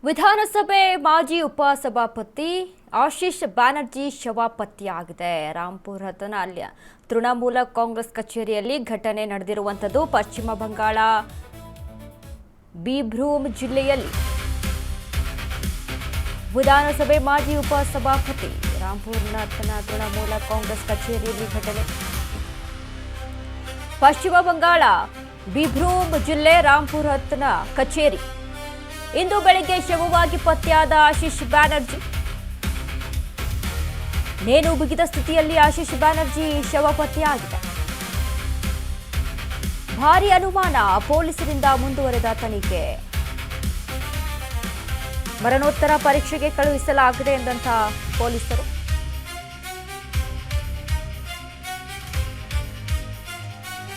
ವಿಧಾನಸಭೆ ಮಾಜಿ ಉಪಸಭಾಪತಿ ಆಶೀಶ್ ಬ್ಯಾನರ್ಜಿ ಶವ ಪತ್ತೆಯಾಗಿದೆ. ರಾಂಪುರತನ ಅಲ್ಲಿ ತೃಣಮೂಲ ಕಾಂಗ್ರೆಸ್ ಕಚೇರಿಯಲ್ಲಿ ಘಟನೆ ನಡೆದಿರುವಂಥದ್ದು. ಪಶ್ಚಿಮ ಬಂಗಾಳ ಬೀರ್ಭೂಮ್ ಜಿಲ್ಲೆಯಲ್ಲಿ ವಿಧಾನಸಭೆ ಮಾಜಿ ಉಪಸಭಾಪತಿ ರಾಂಪುರತನ ತೃಣಮೂಲ ಕಾಂಗ್ರೆಸ್ ಕಚೇರಿಯಲ್ಲಿ ಘಟನೆ. ಪಶ್ಚಿಮ ಬಂಗಾಳ ಬೀರ್ಭೂಮ್ ಜಿಲ್ಲೆ ರಾಂಪುರತನ ಕಚೇರಿ ಇಂದು ಬೆಳಗ್ಗೆ ಶವವಾಗಿ ಪತ್ತೆಯಾದ ಆಶೀಶ್ ಬ್ಯಾನರ್ಜಿ. ನೇಣು ಬಿಗಿದ ಸ್ಥಿತಿಯಲ್ಲಿ ಆಶೀಶ್ ಬ್ಯಾನರ್ಜಿ ಶವ ಪತ್ತೆಯಾಗಿದೆ. ಭಾರೀ ಅನುಮಾನ, ಪೊಲೀಸರಿಂದ ಮುಂದುವರೆದ ತನಿಖೆ. ಮರಣೋತ್ತರ ಪರೀಕ್ಷೆಗೆ ಕಳುಹಿಸಲಾಗಿದೆ ಎಂದಂತ ಪೊಲೀಸರು.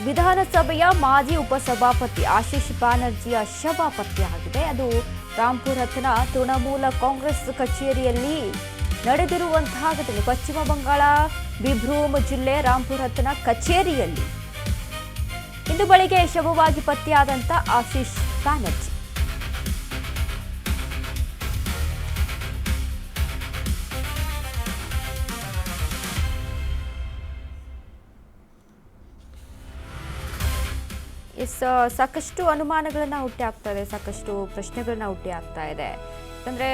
ವಿಧಾನಸಭೆಯ ಮಾಜಿ ಉಪಸಭಾಪತಿ ಆಶೀಶ್ ಬ್ಯಾನರ್ಜಿಯ ಶವ ಪತ್ತೆಯಾಗಿದೆ. ಅದು ರಾಂಪುರತನ ತೃಣಮೂಲ ಕಾಂಗ್ರೆಸ್ ಕಚೇರಿಯಲ್ಲಿ ನಡೆದಿರುವಂತಹ ಘಟನೆ. ಪಶ್ಚಿಮ ಬಂಗಾಳ ಬೀರ್ಭೂಮ್ ಜಿಲ್ಲೆ ರಾಂಪುರತನ ಕಚೇರಿಯಲ್ಲಿ ಇಂದು ಬೆಳಗ್ಗೆ ಶವವಾಗಿ ಪತ್ತೆಯಾದಂಥ ಆಶೀಶ್ ಬ್ಯಾನರ್ಜಿ. ಸಾಕಷ್ಟು ಅನುಮಾನಗಳನ್ನ ಹುಟ್ಟಿ ಆಗ್ತಾ ಇದೆ, ಸಾಕಷ್ಟು ಪ್ರಶ್ನೆಗಳನ್ನ ಹುಟ್ಟಿ ಆಗ್ತಾ ಇದೆ. ಯಾಕಂದರೆ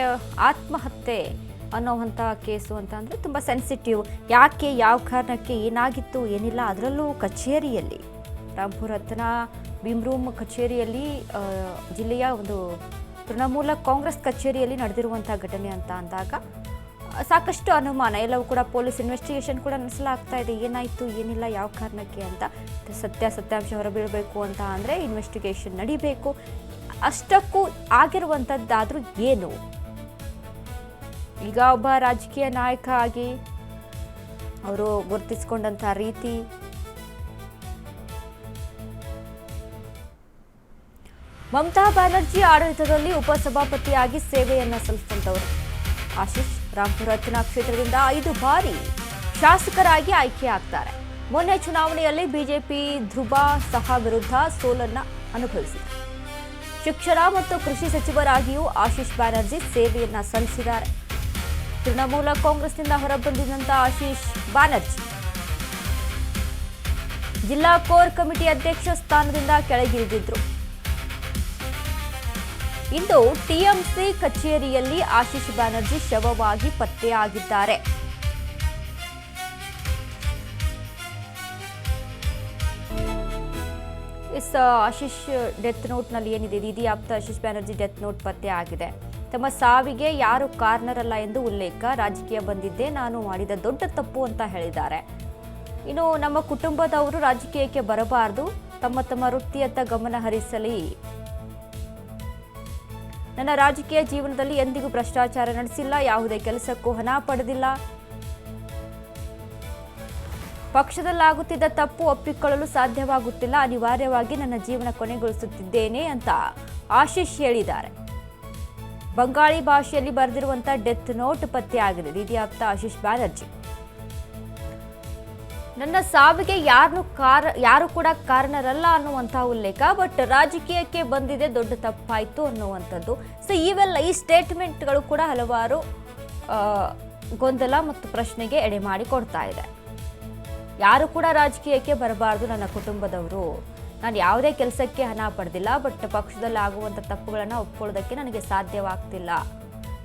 ಆತ್ಮಹತ್ಯೆ ಅನ್ನೋವಂಥ ಕೇಸು ಅಂತ ಅಂದರೆ ತುಂಬ ಸೆನ್ಸಿಟಿವ್. ಯಾಕೆ, ಯಾವ ಕಾರಣಕ್ಕೆ, ಏನಾಗಿತ್ತು, ಏನಿಲ್ಲ, ಅದರಲ್ಲೂ ಕಚೇರಿಯಲ್ಲಿ ರಾಂಪುರತನ ಬೀರ್ಭೂಮ್ ಕಚೇರಿಯಲ್ಲಿ ಜಿಲ್ಲೆಯ ಒಂದು ತೃಣಮೂಲ ಕಾಂಗ್ರೆಸ್ ಕಚೇರಿಯಲ್ಲಿ ನಡೆದಿರುವಂಥ ಘಟನೆ ಅಂತ ಅಂದಾಗ ಸಾಕಷ್ಟು ಅನುಮಾನ. ಎಲ್ಲವೂ ಕೂಡ ಪೊಲೀಸ್ ಇನ್ವೆಸ್ಟಿಗೇಷನ್ ಕೂಡ ನಡೆಸಲಾಗ್ತಾ ಇದೆ. ಏನಾಯಿತು, ಏನಿಲ್ಲ, ಯಾವ ಕಾರಣಕ್ಕೆ ಅಂತ ಸತ್ಯಾಂಶ ಹೊರಬೀಳಬೇಕು ಅಂತ ಅಂದರೆ ಇನ್ವೆಸ್ಟಿಗೇಷನ್ ನಡಿಬೇಕು. ಅಷ್ಟಕ್ಕೂ ಆಗಿರುವಂಥದ್ದಾದರೂ ಏನು? ಈಗ ಒಬ್ಬ ರಾಜಕೀಯ ನಾಯಕ ಆಗಿ ಅವರು ಗುರುತಿಸಿಕೊಂಡಂಥ ರೀತಿ, ಮಮತಾ ಬ್ಯಾನರ್ಜಿ ಆಡಳಿತದಲ್ಲಿ ಉಪಸಭಾಪತಿಯಾಗಿ ಸೇವೆಯನ್ನು ಸಲ್ಲಿಸಿದಂಥವರು ಆಶೀಶ್ ರಾಂಪುರತನ ಕ್ಷೇತ್ರದಿಂದ 5 ಬಾರಿ ಶಾಸಕರಾಗಿ ಆಯ್ಕೆಯಾಗ್ತಾರೆ. ಮೊನ್ನೆ ಚುನಾವಣೆಯಲ್ಲಿ ಬಿಜೆಪಿ ಧ್ರುವ ಸಹ ವಿರುದ್ಧ ಸೋಲನ್ನು ಅನುಭವಿಸಿದೆ. ಶಿಕ್ಷಣ ಮತ್ತು ಕೃಷಿ ಸಚಿವರಾಗಿಯೂ ಆಶೀಶ್ ಬ್ಯಾನರ್ಜಿ ಸೇವೆಯನ್ನ ಸಲ್ಲಿಸಿದ್ದಾರೆ. ತೃಣಮೂಲ ಕಾಂಗ್ರೆಸ್ನಿಂದ ಹೊರಬಂದಿದ್ದಂಥ ಆಶೀಶ್ ಬ್ಯಾನರ್ಜಿ ಜಿಲ್ಲಾ ಕೋರ್ ಕಮಿಟಿ ಅಧ್ಯಕ್ಷ ಸ್ಥಾನದಿಂದ ಕೆಳಗಿಳಿದಿದ್ರು. ಇಂದು ಟಿಎಂಸಿ ಕಚೇರಿಯಲ್ಲಿ ಆಶೀಶ್ ಬ್ಯಾನರ್ಜಿ ಶವವಾಗಿ ಪತ್ತೆಯಾಗಿದ್ದಾರೆ. ಆಶೀಶ್ ಡೆತ್ ನೋಟ್ನಲ್ಲಿ ಏನಿದೆ, ದೀದಿಯಾಪ್ತ ಆಶೀಶ್ ಬ್ಯಾನರ್ಜಿ ಡೆತ್ ನೋಟ್ ಪತ್ತೆ ಆಗಿದೆ. ತಮ್ಮ ಸಾವಿಗೆ ಯಾರು ಕಾರಣರಲ್ಲ ಎಂದು ಉಲ್ಲೇಖ. ರಾಜಕೀಯ ಬಂದಿದ್ದೆ ನಾನು ಮಾಡಿದ ದೊಡ್ಡ ತಪ್ಪು ಅಂತ ಹೇಳಿದ್ದಾರೆ. ಇನ್ನು ನಮ್ಮ ಕುಟುಂಬದವರು ರಾಜಕೀಯಕ್ಕೆ ಬರಬಾರದು, ತಮ್ಮ ವೃತ್ತಿಯತ್ತ ಗಮನ ಹರಿಸಲಿ. ನನ್ನ ರಾಜಕೀಯ ಜೀವನದಲ್ಲಿ ಎಂದಿಗೂ ಭ್ರಷ್ಟಾಚಾರ ನಡೆಸಿಲ್ಲ, ಯಾವುದೇ ಕೆಲಸಕ್ಕೂ ಹಣ ಪಡೆದಿಲ್ಲ. ಪಕ್ಷದಲ್ಲಾಗುತ್ತಿದ್ದ ತಪ್ಪು ಒಪ್ಪಿಕೊಳ್ಳಲು ಸಾಧ್ಯವಾಗುತ್ತಿಲ್ಲ, ಅನಿವಾರ್ಯವಾಗಿ ನನ್ನ ಜೀವನ ಕೊನೆಗೊಳಿಸುತ್ತಿದ್ದೇನೆ ಅಂತ ಆಶೀಶ್ ಹೇಳಿದ್ದಾರೆ. ಬಂಗಾಳಿ ಭಾಷೆಯಲ್ಲಿ ಬರೆದಿರುವಂತಹ ಡೆತ್ ನೋಟ್ ಪತ್ತೆಯಾಗಿದೆ. ದೀದಿಯಾಪ್ತ ಆಶೀಶ್ ಬ್ಯಾನರ್ಜಿ ನನ್ನ ಸಾವಿಗೆ ಯಾರು ಕೂಡ ಕಾರಣರಲ್ಲ ಅನ್ನುವಂತಹ ಉಲ್ಲೇಖ. ಬಟ್ ರಾಜಕೀಯಕ್ಕೆ ಬಂದಿದೆ ದೊಡ್ಡ ತಪ್ಪಾಯಿತು ಅನ್ನುವಂಥದ್ದು. ಸೊ ಈ ಸ್ಟೇಟ್ಮೆಂಟ್ಗಳು ಕೂಡ ಹಲವಾರು ಗೊಂದಲ ಮತ್ತು ಪ್ರಶ್ನೆಗೆ ಎಡೆ ಮಾಡಿ ಕೊಡ್ತಾ ಇದೆ. ಯಾರು ಕೂಡ ರಾಜಕೀಯಕ್ಕೆ ಬರಬಾರ್ದು, ನನ್ನ ಕುಟುಂಬದವರು, ನಾನು ಯಾವುದೇ ಕೆಲಸಕ್ಕೆ ಹಣ ಪಡೆದಿಲ್ಲ, ಬಟ್ ಪಕ್ಷದಲ್ಲಿ ಆಗುವಂಥ ತಪ್ಪುಗಳನ್ನು ಒಪ್ಕೊಳ್ಳೋದಕ್ಕೆ ನನಗೆ ಸಾಧ್ಯವಾಗ್ತಿಲ್ಲ.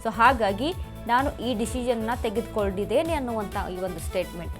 ಸೊ ಹಾಗಾಗಿ ನಾನು ಈ ಡಿಸಿಷನ್ನ ತೆಗೆದುಕೊಂಡಿದ್ದೇನೆ ಅನ್ನುವಂಥ ಈ ಒಂದು ಸ್ಟೇಟ್ಮೆಂಟ್.